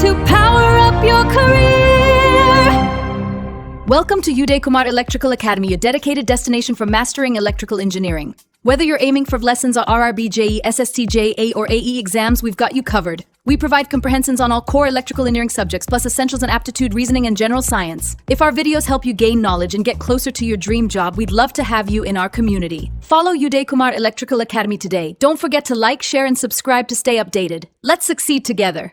to power up your career. Welcome to Uday Kumar Electrical Academy, a dedicated destination for mastering electrical engineering. Whether you're aiming for lessons on RRB, JE, SST, JA, or AE exams, we've got you covered. We provide comprehensions on all core electrical engineering subjects, plus essentials in aptitude, reasoning, and general science. If our videos help you gain knowledge and get closer to your dream job, we'd love to have you in our community. Follow Uday Kumar Electrical Academy today. Don't forget to like, share, and subscribe to stay updated. Let's succeed together.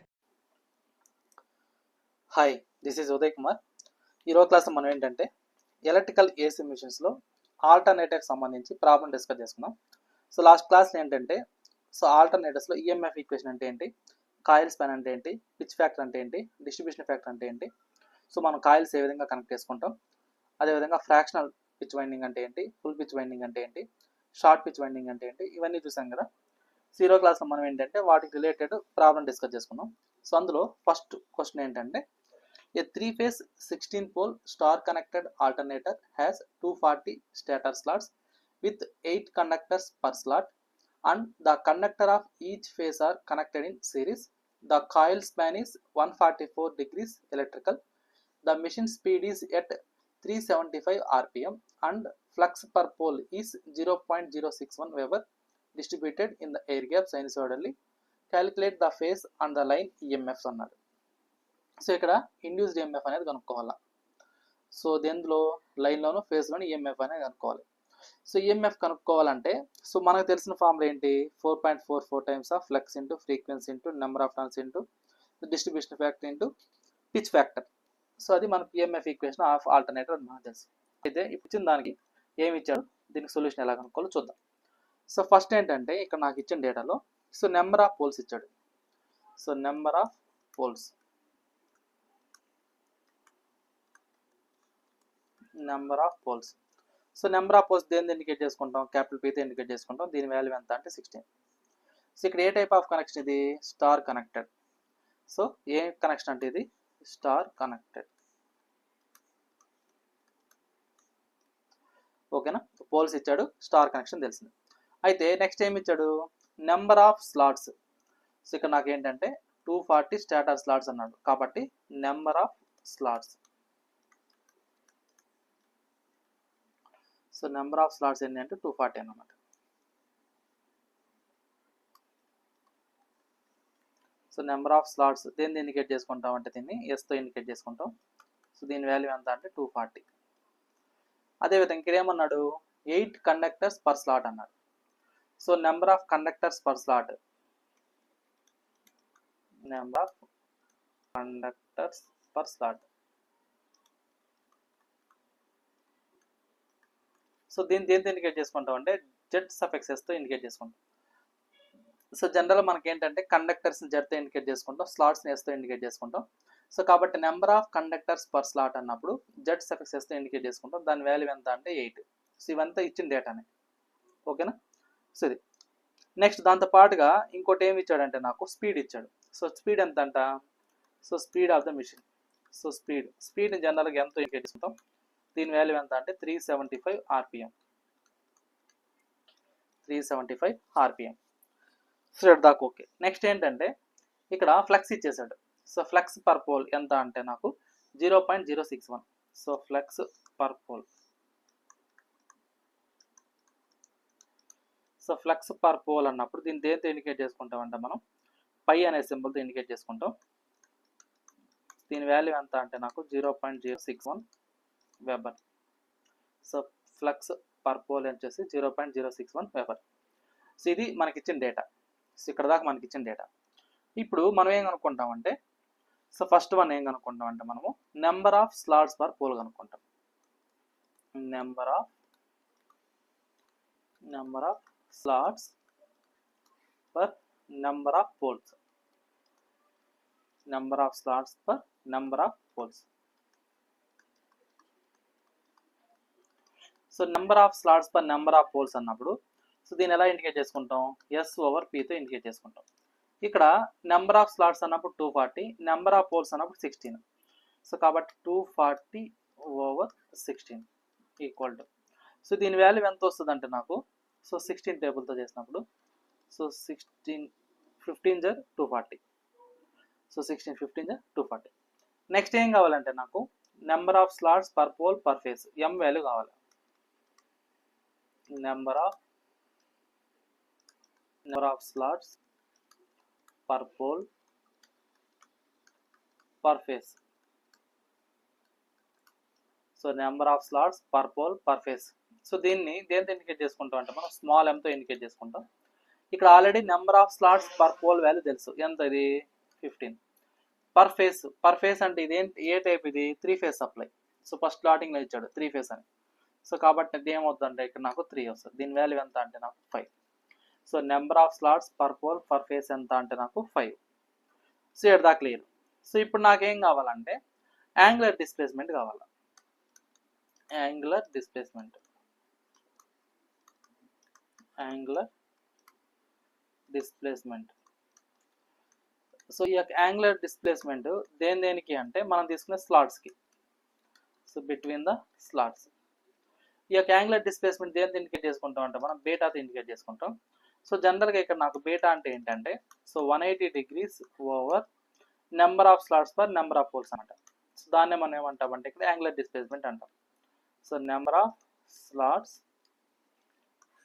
Hi, this is Uday Kumar. ఈరోజు class మనం ఏంటంటే electrical AC మిషన్స్లో ఆల్టర్నేటివ్కి సంబంధించి problem discuss చేసుకున్నాం. So last క్లాస్లో ఏంటంటే ఆల్టర్నేటివ్స్లో EMF equation అంటే ఏంటి, coil span అంటే ఏంటి, పిచ్ ఫ్యాక్టర్ అంటే ఏంటి, డిస్ట్రిబ్యూషన్ ఫ్యాక్టర్ అంటే ఏంటి, సో మనం కాయిల్స్ ఏ విధంగా కనెక్ట్ చేసుకుంటాం, అదేవిధంగా ఫ్రాక్షనల్ పిచ్ వైండింగ్ అంటే ఏంటి, ఫుల్ పిచ్ వైండింగ్ అంటే ఏంటి, షార్ట్ పిచ్ వైండింగ్ అంటే ఏంటి, ఇవన్నీ చూసాం కదా. సో ఈరోజు క్లాస్లో మనం ఏంటంటే వాటికి రిలేటెడ్ ప్రాబ్లం డిస్కస్ చేసుకున్నాం. సో అందులో ఫస్ట్ క్వశ్చన్ ఏంటంటే, a 3-phase 16-pole star connected alternator has 240 stator slots with 8 conductors per slot and the conductor of each phase are connected in series. The coil span is 144 degrees electrical. The machine speed is at 375 rpm and flux per pole is 0.061 Weber distributed in the air gap sinusoidally. Calculate the phase and the line EMFs అన్నారు. So ఇక్కడ induced EMF అనేది కనుక్కోవాలి. So దేంట్లో లైన్లోను ఫేజ్లోను EMF అనేది కనుక్కోవాలి. So EMF కనుక్కోవాలంటే so మనకు తెలిసిన formula ఏంటి, 4.44 times of flux into frequency into number of turns into distribution factor into pitch factor. So అది మనకు ఈఎంఎఫ్ ఈక్వేషన్ ఆఫ్ ఆల్టర్నేటర్ అని మనకు తెలుసు. అయితే ఇప్పుడు ఇచ్చిన దానికి ఏమి ఇచ్చాడు, దీనికి సొల్యూషన్ ఎలా కనుక్కోవాలో చూద్దాం. సో ఫస్ట్ ఏంటంటే ఇక్కడ నాకు ఇచ్చిన డేటాలో సో నెంబర్ ఆఫ్ పోల్స్ ఇచ్చాడు. So number of poles so number of poles దేని ఇండికేట్ చేసుకుంటాం, క్యాపిటల్ పీతో ఇండికేట్ చేసుకుంటాం. దీని వాల్యూ ఎంత అంటే 16. సో ఇక్కడ ఏ టైప్ ఆఫ్ కనెక్షన్ ఇది, స్టార్ కనెక్టెడ్. సో ఏ కనెక్షన్ అంటే ఇది స్టార్ కనెక్టెడ్. ఓకేనా, పోల్స్ ఇచ్చాడు, స్టార్ కనెక్షన్ తెలిసింది. అయితే నెక్స్ట్ ఏమి ఇచ్చాడు, నెంబర్ ఆఫ్ స్లాట్స్. సో ఇక్కడ నాకు ఏంటంటే 240 స్టాటర్ స్లాట్స్ అన్నాడు, కాబట్టి number of slots. So number of slots ఏంటి అంటే 240 అన్నమాట. సో నెంబర్ ఆఫ్ స్లాట్స్ దేన్ని ఇండికేట్ చేసుకుంటాం అంటే దీన్ని ఎస్తో ఇండికేట్ చేసుకుంటాం. సో దీని వాల్యూ ఎంత అంటే 240. అదేవిధంగా ఇక్కడ ఏమన్నాడు, 8 కండక్టర్స్ పర్ స్లాట్ అన్నాడు. So number of conductors per slot, number of conductors per slot. So దేంతో ఇండికేట్ చేసుకుంటాం అంటే జెడ్ సఫిక్సెస్తో ఇండికేట్ చేసుకుంటాం. సో జనరల్గా మనకి ఏంటంటే కండక్టర్స్ని జెడ్తో ఇండికేట్ చేసుకుంటాం, స్లాట్స్ని ఎస్తో ఇండికేట్ చేసుకుంటాం. సో కాబట్టి number of conductors per slot అన్నప్పుడు జెడ్ సఫిక్సెస్తో ఇండికేట్ చేసుకుంటాం. దాని వాల్యూ ఎంత అంటే 8. సో ఇవంతా ఇచ్చిన డేటానే. ఓకేనా, సో ఇది నెక్స్ట్ దాంతో పాటుగా ఇంకోటి ఏమి ఇచ్చాడంటే నాకు స్పీడ్ ఇచ్చాడు. సో స్పీడ్ ఎంత అంట, so speed of the machine. So స్పీడ్ని జనరల్గా ఎంతో ఇండికేట్ చేసుకుంటాం. దీని వాల్యూ ఎంత అంటే 375 rpm. 375 rpm. సో దాకా ఓకే. నెక్స్ట్ ఏంటంటే ఇక్కడ ఫ్లక్స్ ఇచ్చేసాడు. సో ఫ్లక్స్ పర్ పోల్ ఎంత అంటే నాకు 0.061. So flux per pole. So flux per pole అన్నప్పుడు దీన్ని దేంతో ఇండికేట్ చేసుకుంటామంటే మనం పై అనే సింబల్తో ఇండికేట్ చేసుకుంటాం. దీని వాల్యూ ఎంత అంటే నాకు 0.061 weber. So flux per pole వచ్చేసి 0.061 వెబర్. సో ఇది మనకి ఇచ్చిన డేటా. సో ఇక్కడ దాకా మనకి ఇచ్చిన డేటా. ఇప్పుడు మనం ఏం కనుక్కుంటామంటే సో ఫస్ట్ వన్ ఏం కనుక్కుంటామంటే మనము number of slots per pole కనుక్కుంటాం. Number of slots per number of poles. Number of slots per number of poles. So number of slots per number of poles అన్నప్పుడు so దీన్ని ఎలా indicate చేసుకుంటాం, S/Pతో indicate చేసుకుంటాం. ఇక్కడ నెంబర్ ఆఫ్ స్లాట్స్ అన్నప్పుడు 240, number of poles అన్నప్పుడు 16. So కాబట్టి 240/16 equal to, so దీని వాల్యూ ఎంత వస్తుంది అంటే నాకు సో 16 టేబుల్తో చేసినప్పుడు సో 15 240. సో 16 15 240. నెక్స్ట్ ఏం కావాలంటే నాకు number of slots per pole per phase m value కావాలి. Number of slots per pole per phase. So number of slots per pole per phase. So దీన్ని దేంతో ఇండికేట్ చేసుకుంటాం అంటే మనం స్మాల్ ఎంతో ఇండికేట్ చేసుకుంటాం. ఇక్కడ already number of slots per pole value తెలుసు, ఎంత ఇది 15. పర్ ఫేస్ అంటే ఇది ఏ టైప్, ఇది 3 ఫేస్ సప్లై. సో ఫస్ట్ స్లాటింగ్లో ఇచ్చాడు 3 ఫేస్ అని. సో కాబట్టి ఇది ఏమవుతుందంటే ఇక్కడ నాకు 3 వస్తుంది. దీని వాల్యూ ఎంత అంటే నాకు 5. So number of slots per pole per phase ఎంత అంటే నాకు 5. సో ఇక్కడ దా క్లియర్. సో ఇప్పుడు నాకేం కావాలంటే యాంగులర్ డిస్ప్లేస్మెంట్ కావాలి. యాంగులర్ డిస్ప్లేస్మెంట్ సో ఈ యొక్క యాంగులర్ డిస్ప్లేస్మెంట్ దేనికి అంటే మనం తీసుకునే స్లాట్స్కి. సో బిట్వీన్ ద స్లాట్స్ ఈ యొక్క యాంగులర్ డిస్ప్లేస్మెంట్ దేని ఇండికేట్ చేసుకుంటాం అంటే మనం బీటాతో ఇండికేట్ చేసుకుంటాం. సో జనరల్గా ఇక్కడ నాకు బీటా అంటే ఏంటంటే so 180 degrees over number of slots per number of poles అనమాట. సో దాన్నే మనం ఏమంటామంటే ఇక్కడ యాంగులర్ డిస్ప్లేస్మెంట్ అంటాం. So number of slots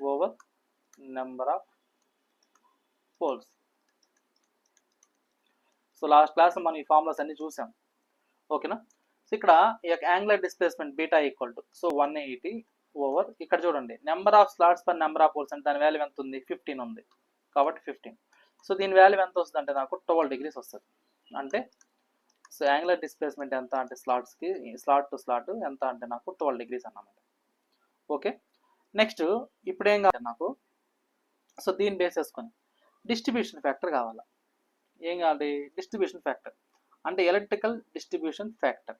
over number of poles. So last class మనం ఈ ఫార్ములాస్ అన్ని చూసాం, ఓకేనా. సో ఇక్కడ ఈ యొక్క angular displacement beta equal to so 180 over ఇక్కడ చూడండి number of slots per number of poles అంటే దాని వాల్యూ ఎంత ఉంది 15 ఉంది కాబట్టి 15. సో దీని వాల్యూ ఎంత వస్తుంది అంటే నాకు 12 degrees వస్తుంది. అంటే సో యాంగులర్ డిస్ప్లేస్మెంట్ ఎంత అంటే స్లాట్స్కి స్లాట్ టు స్లాట్ ఎంత అంటే నాకు 12 degrees అన్నమాట. ఓకే, నెక్స్ట్ ఇప్పుడు ఏం కావాలి నాకు, సో దీన్ని బేస్ చేసుకొని డిస్ట్రిబ్యూషన్ ఫ్యాక్టర్ కావాలి. ఏం కావాలి, డిస్ట్రిబ్యూషన్ ఫ్యాక్టర్ అంటే ఎలక్ట్రికల్ డిస్ట్రిబ్యూషన్ ఫ్యాక్టర్.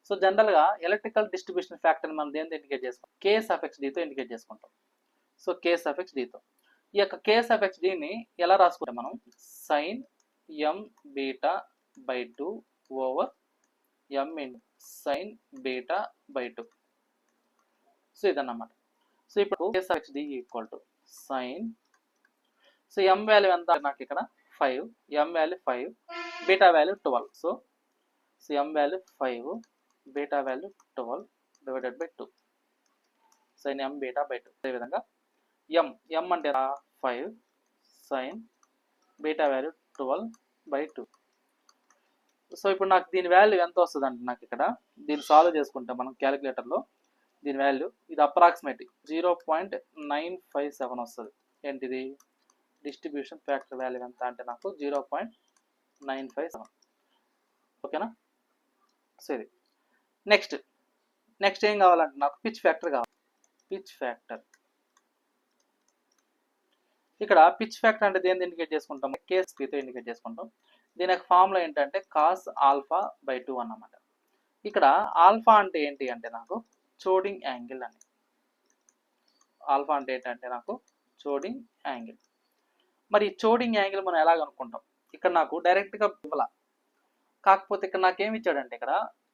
సో జనరల్గా ఎలక్ట్రికల్ డిస్ట్రిబ్యూషన్ ఫ్యాక్టర్ మనం దేంతో ఇండికేట్ చేసుకుంటాం, K/D తో ఇండికేట్ చేసుకుంటాం. సో K/D తో ఈ యొక్క K/D ఎలా రాసుకుంటాం మనం, sin m beta by 2 over m sin beta by 2. So ఇదన్నమాట. సో ఇప్పుడు K/D equal to sine, so m value ఎంత నాకు ఇక్కడ 5, m value 5, beta value 12. So m value 5, beta value 12 divided by 2 sine m beta by 2. అదేవిధంగా m అంటే 5 sine beta value 12 by 2. So ఇప్పుడు నాకు దీని వాల్యూ ఎంత వస్తుంది అంటే నాకు ఇక్కడ దీన్ని సాల్వ్ చేసుకుంటే మనం క్యాలిక్యులేటర్లో దీని వాల్యూ ఇది అప్రాక్సిమేట్ 0.957 వస్తుంది. ఏంటిది డిస్ట్రిబ్యూషన్ ఫ్యాక్టర్ వాల్యూ ఎంత అంటే నాకు 0.957. ఓకేనా. సో ఇది నెక్స్ట్ ఏం కావాలంటే నాకు పిచ్ ఫ్యాక్టర్ కావాలి. ఇక్కడ పిచ్ ఫ్యాక్టర్ అంటే దేని ఇండికేట్ చేసుకుంటాం, K/P తో ఇండికేట్ చేసుకుంటాం. దీని యొక్క ఫార్ములా ఏంటంటే కాస్ ఆల్ఫా బై 2 అన్నమాట. ఇక్కడ ఆల్ఫా అంటే ఏంటి అంటే నాకు చోడింగ్ యాంగిల్ అని. ఆల్ఫా అంటే ఏంటంటే నాకు చోడింగ్ యాంగిల్. మరి చోడింగ్ యాంగిల్ మనం ఎలా కనుక్కుంటాం, ఇక్కడ నాకు డైరెక్ట్గా ఇవ్వాల, కాకపోతే ఇక్కడ నాకేమి ఇచ్చాడంటే ఇక్కడ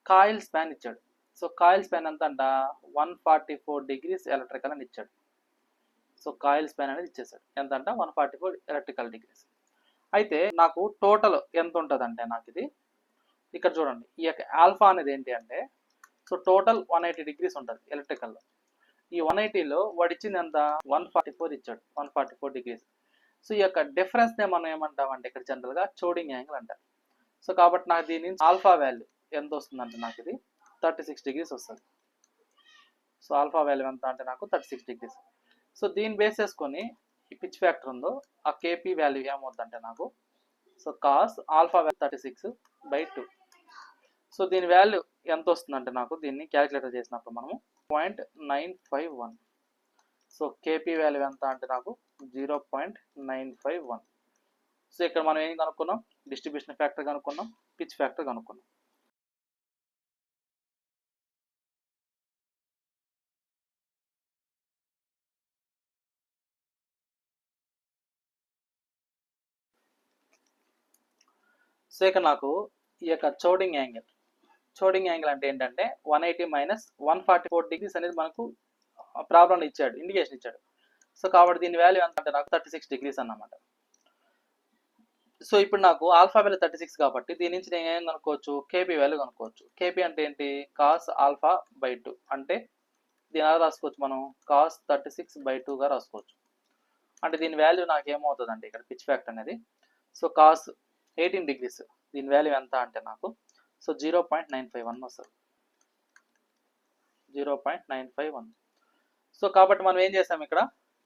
కాయిల్ స్పాన్ ఇచ్చాడు. సో కాయిల్ స్పాన్ ఎంత అంట 144 degrees ఎలక్ట్రికల్ అని ఇచ్చాడు. సో కాయిల్ స్పాన్ అనేది ఇచ్చేసాడు, ఎంత అంట 144 ఎలక్ట్రికల్ డిగ్రీస్. అయితే నాకు టోటల్ ఎంత ఉంటుంది అంటే నాకు ఇది ఇక్కడ చూడండి ఈ యొక్క ఆల్ఫా అనేది ఏంటి అంటే సో టోటల్ 180 degrees ఉంటుంది ఎలక్ట్రికల్లో. ఈ 180లో వాడు ఇచ్చింది ఎంత 144 ఇచ్చాడు, 144 degrees. సో ఈ యొక్క డిఫరెన్స్నే మనం ఏమంటామంటే ఇక్కడ జనరల్గా చోడింగ్ యాంగిల్ అంటారు. సో కాబట్టి నాకు దీని నుంచి ఆల్ఫా వాల్యూ ఎంత వస్తుందంటే నాకు ఇది 36 degrees వస్తుంది. సో ఆల్ఫా వాల్యూ ఎంత అంటే నాకు 36 degrees. సో దీన్ని బేస్ చేసుకొని ఈ పిచ్ ఫ్యాక్టర్ ఉందో ఆ కేపీ వాల్యూ ఏమవుతుందంటే నాకు so cos alpha value 36 by 2. So దీని వాల్యూ ఎంత వస్తుందంటే నాకు దీన్ని క్యాలిక్యులేటర్ చేసినప్పుడు మనము 0.951. సో కేపీ వాల్యూ ఎంత అంటే నాకు 0.951. సో ఇక్కడ మనం ఏం కనుక్కున్నాం, డిస్ట్రిబ్యూషన్ ఫ్యాక్టర్ కనుక్కున్నాం, పిచ్ ఫ్యాక్టర్ కనుక్కున్నాం. సో ఇక్కడ నాకు ఈ యొక్క చోడింగ్ యాంగిల్ చోడింగ్ యాంగిల్ అంటే ఏంటంటే 180 మైనస్ 144 డిగ్రీస్ అనేది మనకు ప్రాబ్లం ఇచ్చాడు, ఇండికేషన్ ఇచ్చాడు. సో కాబట్టి దీని వాల్యూ ఎంత అంటే నాకు 36 డిగ్రీస్ అన్నమాట. సో ఇప్పుడు నాకు ఆల్ఫా వాల్యూ 36 కాబట్టి దీని నుంచి నేను ఏం కనుక్కోవచ్చు, కేపీ వాల్యూ కనుక్కోవచ్చు. కేపీ అంటే ఏంటి, కాస్ ఆల్ఫా బై 2 అంటే దీని ఎలా రాసుకోవచ్చు మనం, కాస్ 36/2గా రాసుకోవచ్చు. అంటే దీని వాల్యూ నాకు ఏమవుతుంది అంటే ఇక్కడ పిచ్ ఫ్యాక్టర్ అనేది, సో కాస్ 18 డిగ్రీస్ దీని వాల్యూ ఎంత అంటే నాకు సో 0.951 వస్తుంది, 0.951. సో కాబట్టి మనం ఏం చేసాం, ఇక్కడ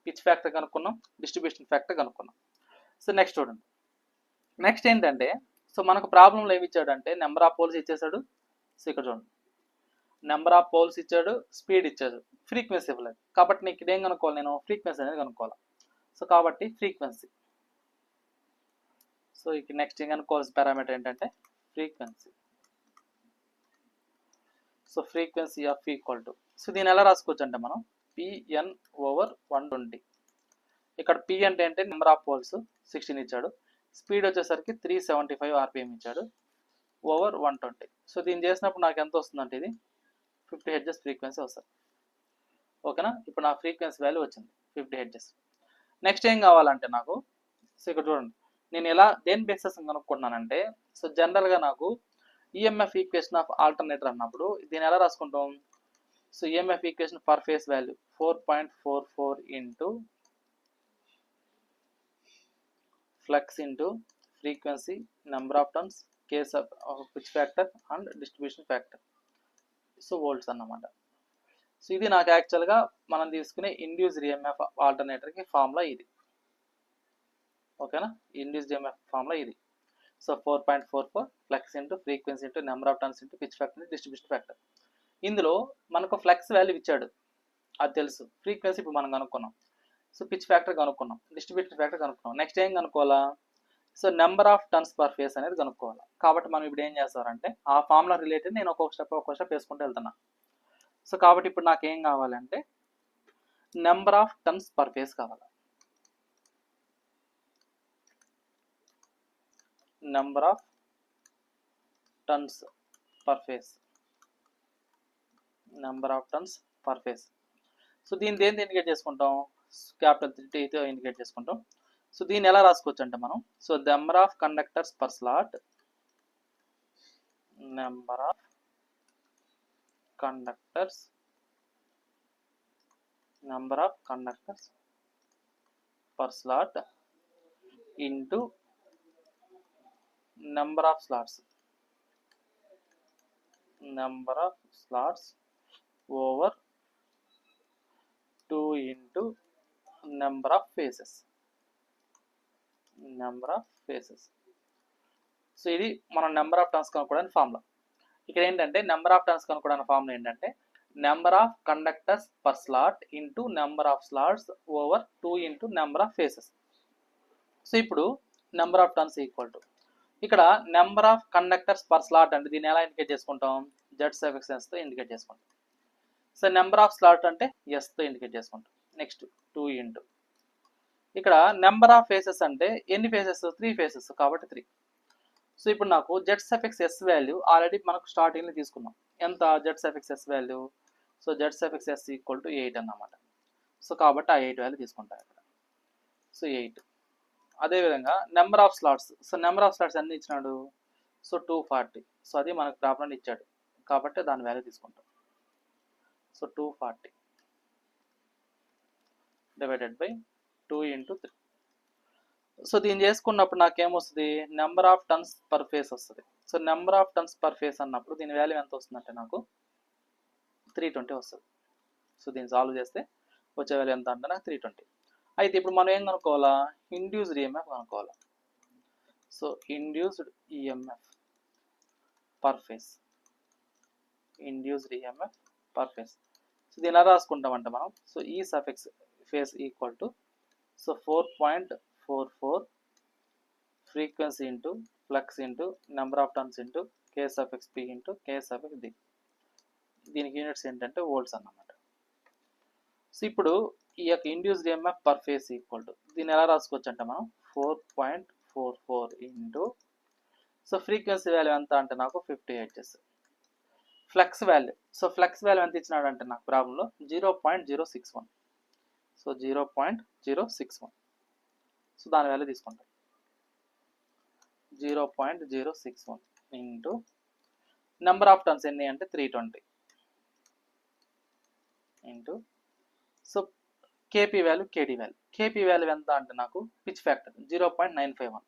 పిచ్ ఫ్యాక్టర్ కనుక్కున్నాం, డిస్ట్రిబ్యూషన్ ఫ్యాక్టర్ కనుక్కున్నాం. సో నెక్స్ట్ చూడండి, నెక్స్ట్ ఏంటంటే సో మనకు ప్రాబ్లంలో ఏమి ఇచ్చాడంటే నెంబర్ ఆఫ్ పోల్స్ ఇచ్చేసాడు. సో ఇక్కడ చూడండి, నెంబర్ ఆఫ్ పోల్స్ ఇచ్చాడు, స్పీడ్ ఇచ్చాడు, ఫ్రీక్వెన్సీ ఇవ్వలేదు. కాబట్టి నీకు ఇదేం కనుక్కోవాలి, నేను ఫ్రీక్వెన్సీ అనేది కనుక్కోవాలి. సో కాబట్టి ఫ్రీక్వెన్సీ, సో ఇక నెక్స్ట్ ఏం కనుక్కోవాల్సిన పారామీటర్ ఏంటంటే frequency. So frequency of equal to, so దీన్ని ఎలా రాసుకోవచ్చు అంటే మనం Pn/120. ఇక్కడ P అంటే ఏంటి, నెంబర్ ఆఫ్ పోల్స్ 16 ఇచ్చాడు, స్పీడ్ వచ్చేసరికి 375 RPM ఇచ్చాడు, ఓవర్ 120. సో దీన్ని చేసినప్పుడు నాకు ఎంత వస్తుందంటే ఇది 50 హెర్ట్జ్ ఫ్రీక్వెన్సీ వస్తుంది. ఓకేనా, ఇప్పుడు నా ఫ్రీక్వెన్సీ వాల్యూ వచ్చింది 50 హెర్ట్జ్. నెక్స్ట్ ఏం కావాలంటే నాకు, సో ఇక్కడ చూడండి నేను ఎలా దేని బేసిస్ కనుక్కుంటున్నానంటే, సో జనరల్గా నాకు ఈఎంఎఫ్ ఈక్వేషన్ ఆఫ్ ఆల్టర్నేటర్ అన్నప్పుడు దీన్ని ఎలా రాసుకుంటాం, so EMF equation per face value 4.44 into flux into frequency, number of turns, case of pitch factor and distribution factor, so volts అన్నమాట. సో ఇది నాకు యాక్చువల్గా మనం తీసుకునే ఇండ్యూస్డ్ ఈఎంఎఫ్ ఆల్టర్నేటర్కి ఫార్ములా ఇది. ఓకేనా, ఇండ్యూస్డ్ ఈఎంఎఫ్ ఫార్ములా ఇది. So 4.44 flux into frequency into number of turns into pitch factor distribution factor. ఇందులో మనకు ఫ్లక్స్ వాల్యూ ఇచ్చాడు, అది తెలుసు. ఫ్రీక్వెన్సీ ఇప్పుడు మనం కనుక్కున్నాం, సో పిచ్ ఫ్యాక్టర్ కనుక్కున్నాం, డిస్ట్రిబ్యూషన్ ఫ్యాక్టర్ కనుక్కున్నాం. నెక్స్ట్ ఏం కనుక్కోవాలా, so number of turns per phase అనేది కనుక్కోవాలి. కాబట్టి మనం ఇప్పుడు ఏం చేస్తారంటే ఆ ఫార్ములా రిలేటెడ్ నేను ఒక్కొక్క స్టెప్ వేసుకుంటూ వెళ్తున్నా. సో కాబట్టి ఇప్పుడు నాకు ఏం కావాలంటే number of turns per phase కావాలి. Number of turns per phase, number of turns per phase. So దీన్ని దేని ఇండికేట్ చేసుకుంటాం, క్యాపిటల్ టీతో ఇండికేట్ చేసుకుంటాం. సో దీన్ని ఎలా రాసుకోవచ్చు అంటే మనం, so number of conductors per slot, number of conductors, number of conductors per slot into number of slots, number of slots over 2 into number of phases, number of phases. So ఇది మనం number of turns కనుక్కోవడానికి formula. ఇక్కడ ఏంటంటే number of turns కనుక్కోవడానికి formula ఏంటంటే number of conductors per slot into number of slots over 2 into number of phases. So ఇప్పుడు number of turns equal to, ఇక్కడ number of conductors per slot అంటే దీన్ని ఎలా ఇండికేట్ చేసుకుంటాం, జెడ్ సఫిక్స్ ఎస్తో indicate చేసుకుంటాం. సో నెంబర్ ఆఫ్ స్లాట్ అంటే ఎస్తో ఇండికేట్ చేసుకుంటాం. నెక్స్ట్ 2 ఇంటూ, ఇక్కడ నెంబర్ ఆఫ్ ఫేసెస్ అంటే ఎన్ని ఫేసెస్, 3 ఫేసెస్ కాబట్టి 3. సో ఇప్పుడు నాకు Z suffix S value already మనకు స్టార్టింగ్లో తీసుకున్నాం, ఎంత Z suffix S value, so Z suffix S equal to 8 అన్నమాట. సో కాబట్టి ఆ 8 వాల్యూ తీసుకుంటాం ఇక్కడ, సో 8. అదేవిధంగా number of slots, so number of slots అన్ని ఇచ్చినాడు, సో 240. సో అది మనకు ప్రాబ్లం ఇచ్చాడు కాబట్టి దాని వాల్యూ తీసుకుంటాం. So 240 divided by 2 into 3. So దీన్ని చేసుకున్నప్పుడు నాకేమొస్తుంది, number of turns per phase వస్తుంది. So number of turns per phase అన్నప్పుడు దీని వాల్యూ ఎంత వస్తుందంటే నాకు 320 వస్తుంది. సో దీన్ని సాల్వ్ చేస్తే వచ్చే వాల్యూ ఎంత అంటే నాకు 320. అయితే ఇప్పుడు మనం ఏం కనుక్కోవాలా, ఇండ్యూస్డ్ ఈఎంఎఫ్ కనుక్కోవాలా. So induced EMF per phase, induced EMF per phase. So దీన్ని ఎలా రాసుకుంటామంటే మనం, సో ఈ suffix phase equal to, so 4.44 frequency into flux into number of turns into K suffix P into K suffix D. దీనికి units ఏంటంటే volts అన్నమాట. So ఇప్పుడు ఈ యొక్క induced EMF per phase equal to, దీన్ని ఎలా రాసుకోవచ్చు అంటే మనం 4.44 ఇంటూ, సో ఫ్రీక్వెన్సీ వాల్యూ ఎంత అంటే నాకు 50 hertz. Flux value. So flux value ఎంత ఇచ్చినాడు అంటే నాకు ప్రాబ్లంలో 0.061. సో 0.061. సో దాని వాల్యూ తీసుకుంటాం. 0.061 ఇంటూ నెంబర్ ఆఫ్ టర్న్స్ ఎన్ని అంటే 320 into so KP value KD value. KP value ఎంత అంటే నాకు pitch factor 0.951.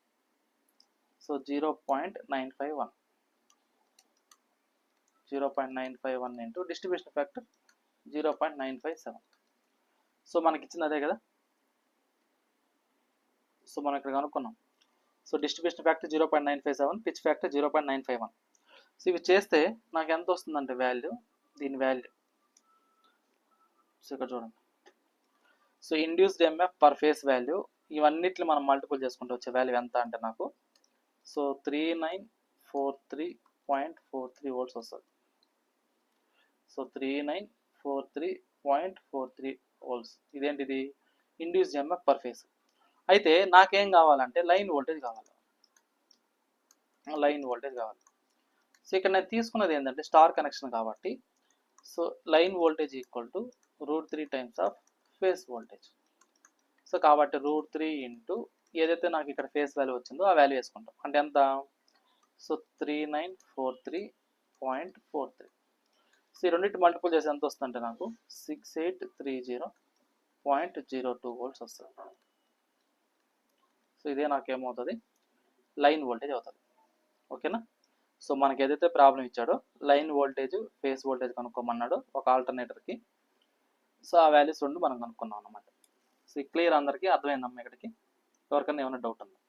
So 0.951 into distribution factor 0.957. So మనకి ఇచ్చింది అదే కదా. సో మనం ఇక్కడ కనుక్కున్నాం. So distribution factor 0.957, pitch factor 0.951. So ఇవి చేస్తే నాకు ఎంత వస్తుందంటే వాల్యూ, దీని వాల్యూ సో ఇక్కడ చూడండి. So induced MF per face value ఇవన్నిటిని మనం మల్టిపుల్ చేసుకుంటూ వచ్చే వాల్యూ ఎంత అంటే నాకు సో 3943.43 వోల్ట్స్ వస్తుంది. So 3943.43 volts. ఇదేంటిది ఇండ్యూస్డ్ ఎంఎఫ్ పర్ ఫేస్. అయితే నాకేం కావాలంటే లైన్ వోల్టేజ్ కావాలి. సో ఇక్కడ నేను తీసుకున్నది ఏంటంటే స్టార్ కనెక్షన్ కాబట్టి so line voltage equal to √3 times of phase voltage. So కాబట్టి √3 ఇంటూ ఏదైతే నాకు ఇక్కడ ఫేస్ వాల్యూ వచ్చిందో ఆ వాల్యూ వేసుకుంటాం. అంటే ఎంత సో 3943.43. సో ఈ రెండింటి మల్టిపుల్ చేసి ఎంత వస్తుందంటే నాకు 6830.02 వోల్ట్స్ వస్తుంది. సో ఇదే నాకేమవుతుంది లైన్ వోల్టేజ్ అవుతుంది. ఓకేనా. సో మనకి ఏదైతే ప్రాబ్లం ఇచ్చాడో లైన్ వోల్టేజ్ ఫేస్ వోల్టేజ్ కనుక్కోమన్నాడు ఒక ఆల్టర్నేటర్కి. సో ఆ వాల్యూస్ రెండు మనం కనుక్కున్నాం అన్నమాట. సో క్లియర్ అందరికీ అర్థమైందమ్మా. ఇక్కడికి ఎవరికైనా ఏమైనా డౌట్ ఉందా?